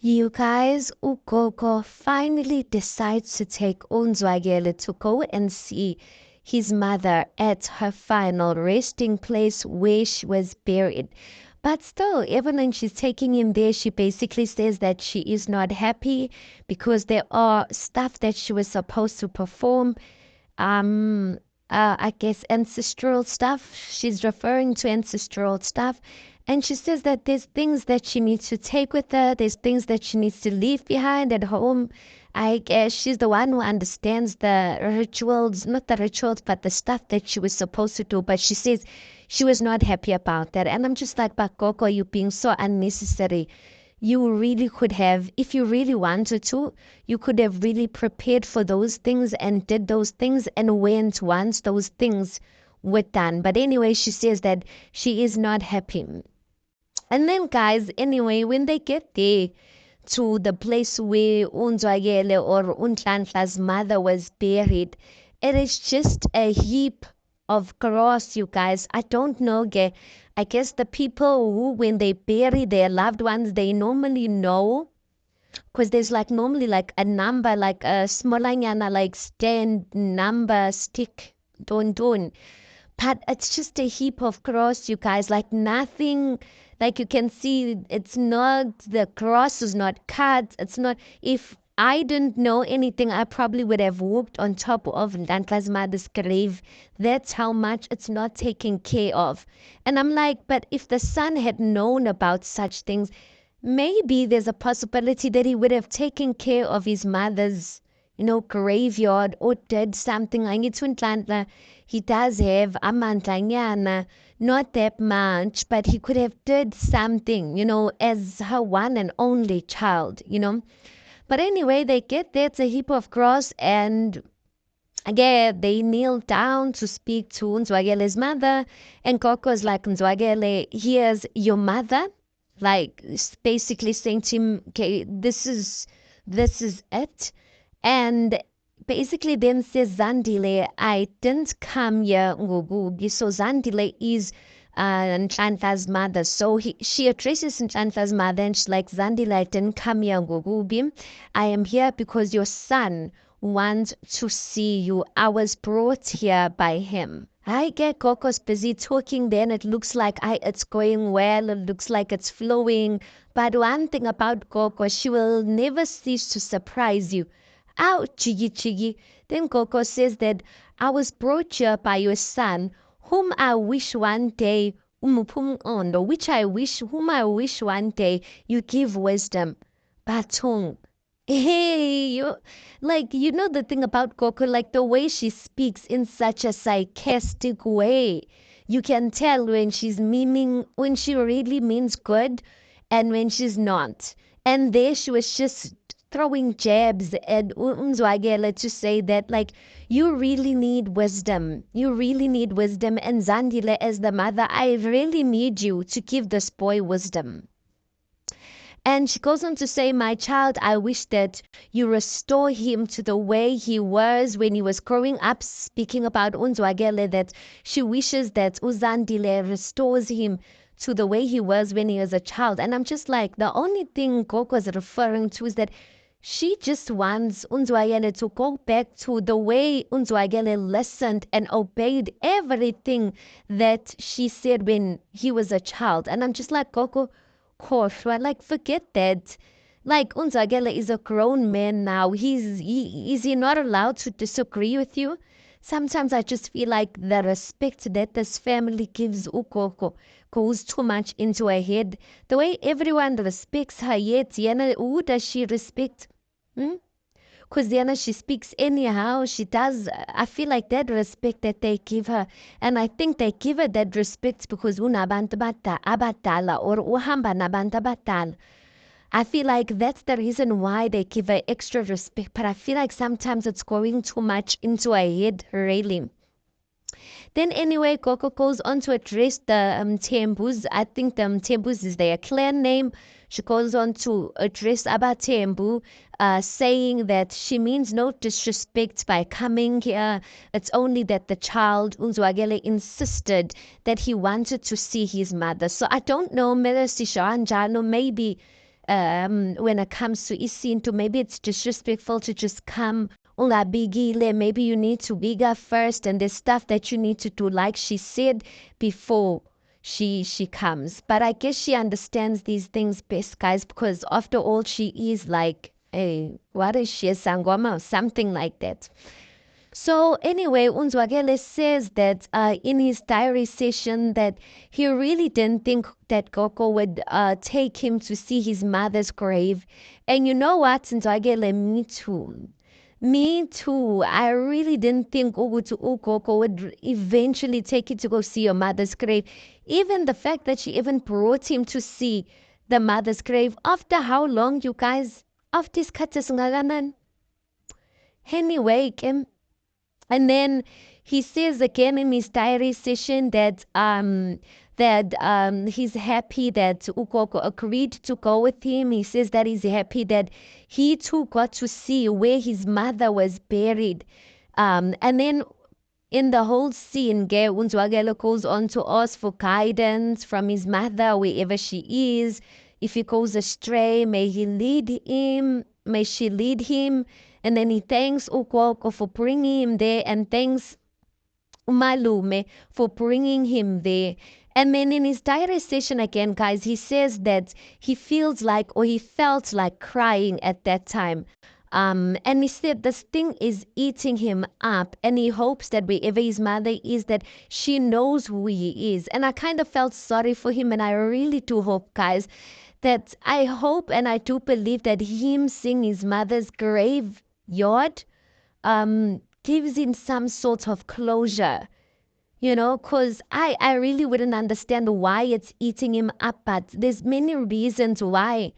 You guys, ugogo finally decides to take Unzwagele to go and see his mother at her final resting place where she was buried. But still, even when she's taking him there, she basically says that she is not happy because there are stuff that she was supposed to perform. Um, I guess ancestral stuff. She's referring to ancestral stuff. And she says that there's things that she needs to take with her, there's things that she needs to leave behind at home. I guess she's the one who understands the rituals, not the rituals, but the stuff that she was supposed to do. But she says she was not happy about that. And I'm just like, but Coco, you're being so unnecessary. You really could have, if you really wanted to, you could have really prepared for those things and did those things and went once those things were done. But anyway, she says that she is not happy. And then, guys, anyway, when they get there to the place where Unzwagele or Untlanhla's mother was buried, it is just a heap of grass, you guys. I don't know. I guess the people who, when they bury their loved ones, they normally know because there's like normally like a number, like a smolanyana, like stand number stick, don't. But it's just a heap of grass, you guys. Like nothing, like you can see, it's not, the grass is not cut. It's not, if I didn't know anything, I probably would have walked on top of Ndankla's mother's grave. That's how much it's not taken care of. And I'm like, but if the son had known about such things, maybe there's a possibility that he would have taken care of his mother's, graveyard or did something. I need to Ntlantla. He does have amandlanyana, not that much, but he could have did something, as her one and only child. But anyway, they get there, it's a heap of grass, and again, they kneel down to speak to Nzwagele's mother, and Coco's like, Nzwagele, here's your mother, like basically saying to him, okay, this is it. And basically then says Zandile, I didn't come here ngugugi. So Zandile is Nhlanhla's mother. So she addresses Nhlanhla's mother and she's like, Zandile, I didn't come here ngugubi. I am here because your son wants to see you. I was brought here by him. I get Coco's busy talking then. It looks like it's going well. It looks like it's flowing. But one thing about Coco, she will never cease to surprise you. Ow, Chigi Chigi. Then Coco says that I was brought here by your son, whom I wish one day, whom I wish one day you give wisdom. Batung. Hey, the thing about Coco, like the way she speaks in such a sarcastic way. You can tell when she's meaning, when she really means good and when she's not. And there she was just throwing jabs at Umzwagela to say that, like, you really need wisdom. You really need wisdom. And Zandile, as the mother, I really need you to give this boy wisdom. And she goes on to say, my child, I wish that you restore him to the way he was when he was growing up, speaking about Unzwagele, that she wishes that Uzandile restores him to the way he was when he was a child. And I'm just like, the only thing Gogo was referring to is that she just wants Unzwagele to go back to the way Unzwagele listened and obeyed everything that she said when he was a child. And I'm just like, Gogo, Khohlwa, like forget that. Like Unzagele is a grown man now. Is he not allowed to disagree with you? Sometimes I just feel like the respect that this family gives Ukoko goes too much into her head. The way everyone respects her, yet Yana, who does she respect? Hmm? Because Diana, she speaks anyhow. She does. I feel like that respect that they give her. And I think they give her that respect because unabantu abadala or uhamba nabantu abadala. I feel like that's the reason why they give her extra respect. But I feel like sometimes it's going too much into her head, really. Then anyway, Coco goes on to address the Tembus. I think the Tembus is their clan name. She goes on to address Abatembu, saying that she means no disrespect by coming here. It's only that the child, Unzwagele, insisted that he wanted to see his mother. So I don't know, maybe when it comes to isintu, maybe it's disrespectful to just come ungabikile. Maybe you need to bigger first, and there's stuff that you need to do, like she said before she comes. But I guess she understands these things best, guys, because after all, she is like a what is she, a sangoma or something like that. So anyway, Unzwakele says that in his diary session that he really didn't think that Gogo would take him to see his mother's grave. And you know what, Unzwakele, me too. Me too. I really didn't think Gogo would eventually take you to go see your mother's grave. Even the fact that she even brought him to see the mother's grave. After how long, you guys? After isikhathi esingakanani? Anyway, Kim. And then he says again in his diary session that he's happy that Ukoko agreed to go with him. He says that he's happy that he too got to see where his mother was buried. And then in the whole scene, Unzwakele goes on to ask for guidance from his mother wherever she is. If he goes astray, may she lead him. And then he thanks Ukoko for bringing him there and thanks Umalume for bringing him there. And then in his diary session again, guys, he says that he feels like, or he felt like crying at that time. And he said this thing is eating him up, and he hopes that wherever his mother is, that she knows who he is. And I kind of felt sorry for him, and I really do hope, guys, that I hope and I do believe that him seeing his mother's graveyard gives him some sort of closure, because I really wouldn't understand why it's eating him up, but there's many reasons why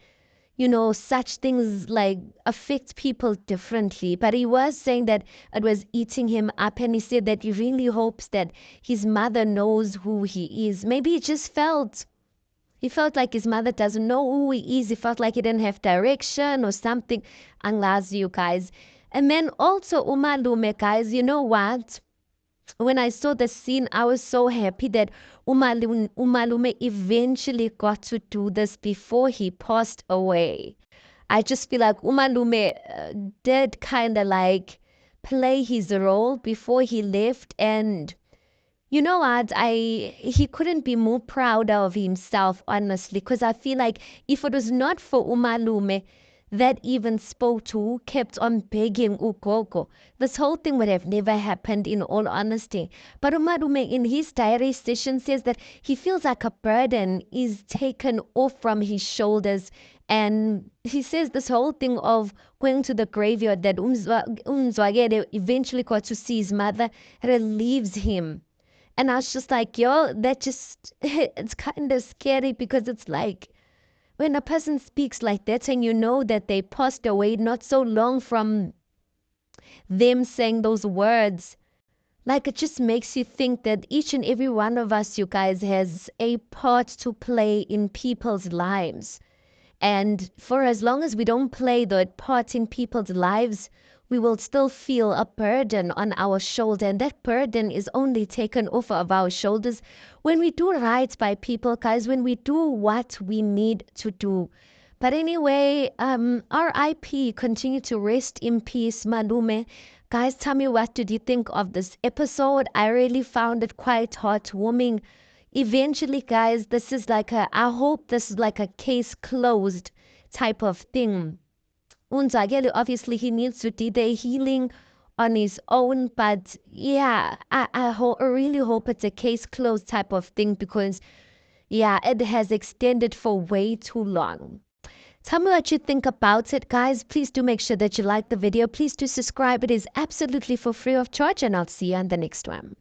such things like affect people differently. But he was saying that it was eating him up, and he said that he really hopes that his mother knows who he is. Maybe he felt like his mother doesn't know who he is. He felt like he didn't have direction or something. Anglazi, you guys. And then also Umalume, guys, you know what? When I saw the scene, I was so happy that Umalume eventually got to do this before he passed away. I just feel like Umalume did kind of like play his role before he left, and you know what? He couldn't be more proud of himself, honestly, because I feel like if it was not for Umalume that even spoke to, kept on begging Ugogo, this whole thing would have never happened, in all honesty. But Umalume in his diary session says that he feels like a burden is taken off from his shoulders. And he says this whole thing of going to the graveyard that Umzwakele eventually got to see his mother relieves him. And I was just like, yo, that just, it's kind of scary, because it's like when a person speaks like that and you know that they passed away not so long from them saying those words, like it just makes you think that each and every one of us, you guys, has a part to play in people's lives. And for as long as we don't play that part in people's lives, we will still feel a burden on our shoulder. And that burden is only taken off of our shoulders when we do right by people, guys, when we do what we need to do. But anyway, RIP, continue to rest in peace, Malume. Guys, tell me, what did you think of this episode? I really found it quite heartwarming. Eventually, guys, I hope this is like a case closed type of thing. Unzwakele, obviously, he needs to do the healing on his own, but yeah, I really hope it's a case closed type of thing, because yeah, it has extended for way too long. Tell me what you think about it, guys. Please do make sure that you like the video. Please do subscribe. It is absolutely for free of charge, and I'll see you on the next one.